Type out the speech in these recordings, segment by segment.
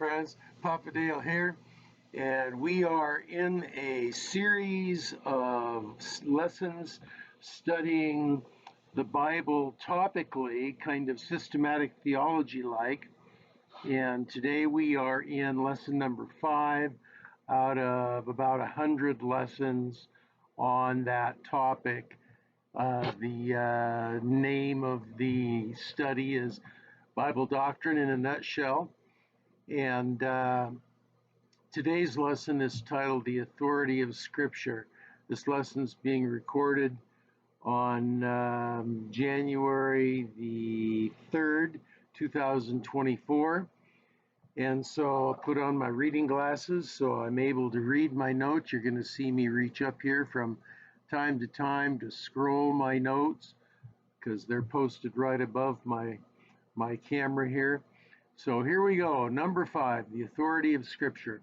friends. Papa Dale here, and we are in a series of lessons studying the Bible topically, kind of systematic theology like. And today we are in lesson number 5 out of about 100 lessons on that topic. The name of the study is Bible Doctrine in a Nutshell. And today's lesson is titled The Authority of Scripture. This lesson is being recorded on January the 3rd, 2024. And so I'll put on my reading glasses so I'm able to read my notes. You're going to see me reach up here from time to time to scroll my notes because they're posted right above my camera here. So here we go. Number 5, the authority of Scripture.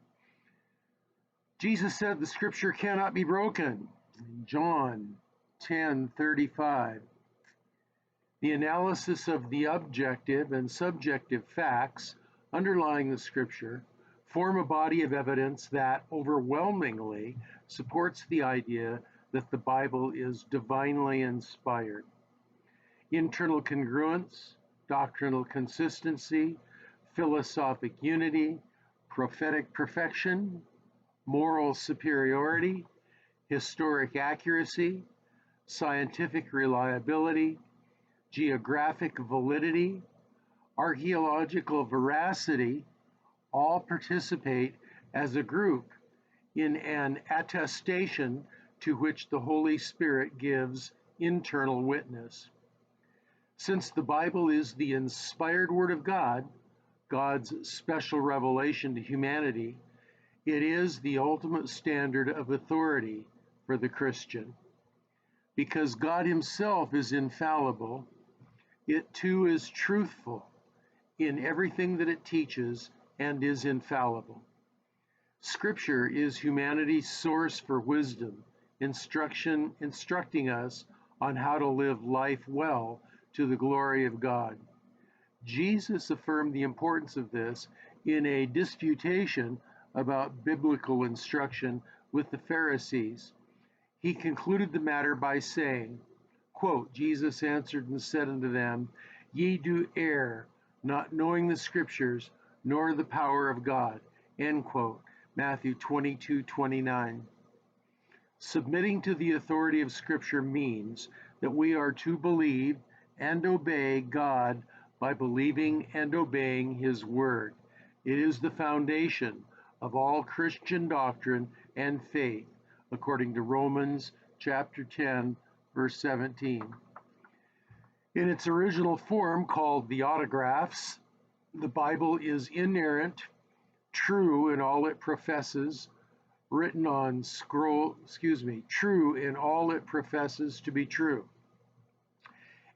Jesus said the Scripture cannot be broken. John 10:35. The analysis of the objective and subjective facts underlying the Scripture form a body of evidence that overwhelmingly supports the idea that the Bible is divinely inspired. Internal congruence, doctrinal consistency, philosophic unity, prophetic perfection, moral superiority, historic accuracy, scientific reliability, geographic validity, archeological veracity all participate as a group in an attestation to which the Holy Spirit gives internal witness. Since the Bible is the inspired Word of God, God's special revelation to humanity, it is the ultimate standard of authority for the Christian. Because God Himself is infallible, it too is truthful in everything that it teaches and is infallible. Scripture is humanity's source for wisdom, instructing us on how to live life well to the glory of God. Jesus affirmed the importance of this in a disputation about biblical instruction with the Pharisees. He concluded the matter by saying, quote, Jesus answered and said unto them, Ye do err, not knowing the Scriptures, nor the power of God. End quote. Matthew 22:29. Submitting to the authority of Scripture means that we are to believe and obey God by believing and obeying His Word. It is the foundation of all Christian doctrine and faith, according to Romans chapter 10, verse 17. In its original form, called the autographs, the Bible is inerrant, true in all it professes, true in all it professes to be true.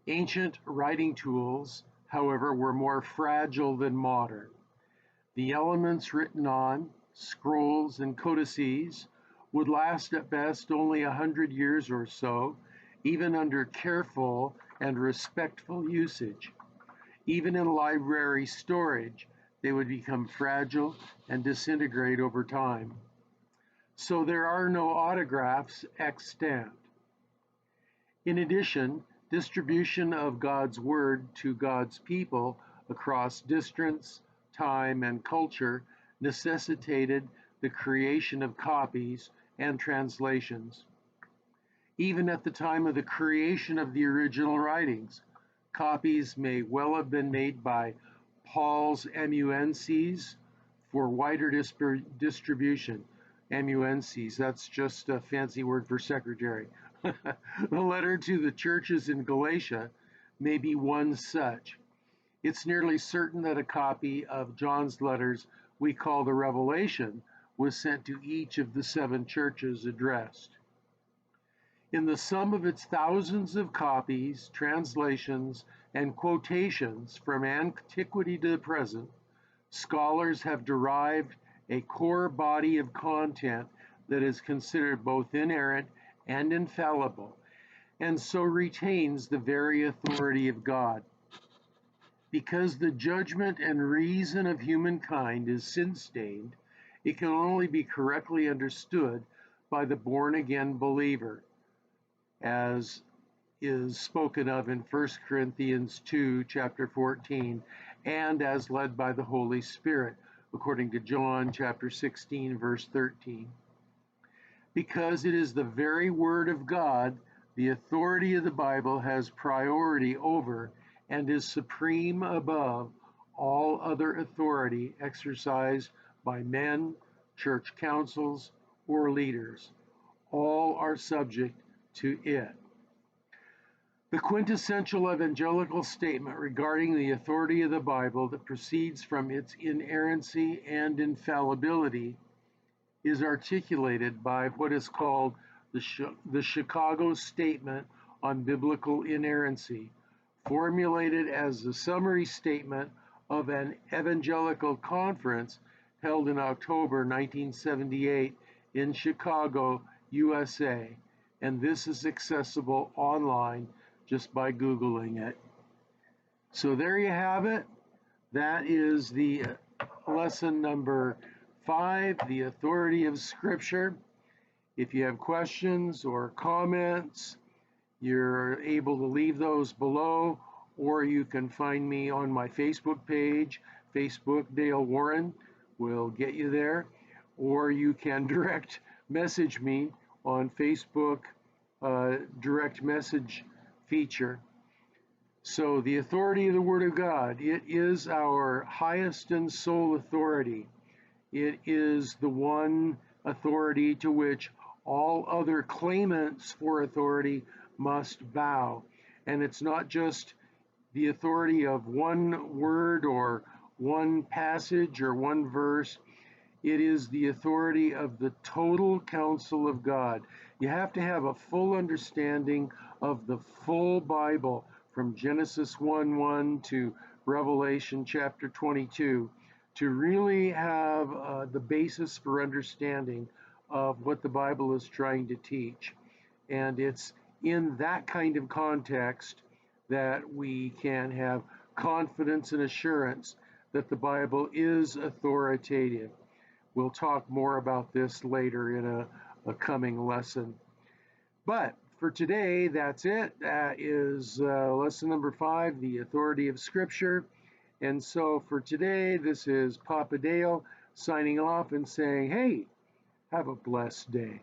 Ancient writing tools, however, were more fragile than modern. The elements written on, scrolls and codices, would last at best only 100 years or so, even under careful and respectful usage. Even in library storage, they would become fragile and disintegrate over time. So there are no autographs extant. In addition, distribution of God's Word to God's people across distance, time, and culture necessitated the creation of copies and translations. Even at the time of the creation of the original writings, copies may well have been made by Paul's amanuenses for wider distribution. Amanuenses, that's just a fancy word for secretary. The letter to the churches in Galatia may be one such. It's nearly certain that a copy of John's letters we call the Revelation was sent to each of the 7 churches addressed. In the sum of its thousands of copies, translations, and quotations from antiquity to the present, scholars have derived a core body of content that is considered both inerrant and infallible, and so retains the very authority of God. Because the judgment and reason of humankind is sin-stained, it can only be correctly understood by the born-again believer, as is spoken of in 1 Corinthians 2, chapter 14, and as led by the Holy Spirit, according to John chapter 16, verse 13. Because it is the very Word of God, the authority of the Bible has priority over and is supreme above all other authority exercised by men, church councils, or leaders. All are subject to it. The quintessential evangelical statement regarding the authority of the Bible that proceeds from its inerrancy and infallibility is articulated by what is called the Chicago Statement on Biblical Inerrancy, formulated as the summary statement of an evangelical conference held in October 1978 in Chicago, USA, and this is accessible online just by Googling it. So there you have it. That is the lesson number 5, the authority of Scripture. If you have questions or comments, you're able to leave those below, or you can find me on my Facebook page, Facebook Dale Warren will get you there, or you can direct message me on Facebook direct message feature. So the authority of the Word of God, it is our highest and sole authority. It is the one authority to which all other claimants for authority must bow. And it's not just the authority of one word or one passage or one verse. It is the authority of the total counsel of God. You have to have a full understanding of the full Bible from Genesis 1:1 to Revelation chapter 22 to really have the basis for understanding of what the Bible is trying to teach. And it's in that kind of context that we can have confidence and assurance that the Bible is authoritative. We'll talk more about this later in a coming lesson. But for today, that's it. That is lesson number 5, the authority of Scripture. And so for today, this is Papa Dale signing off and saying, hey, have a blessed day.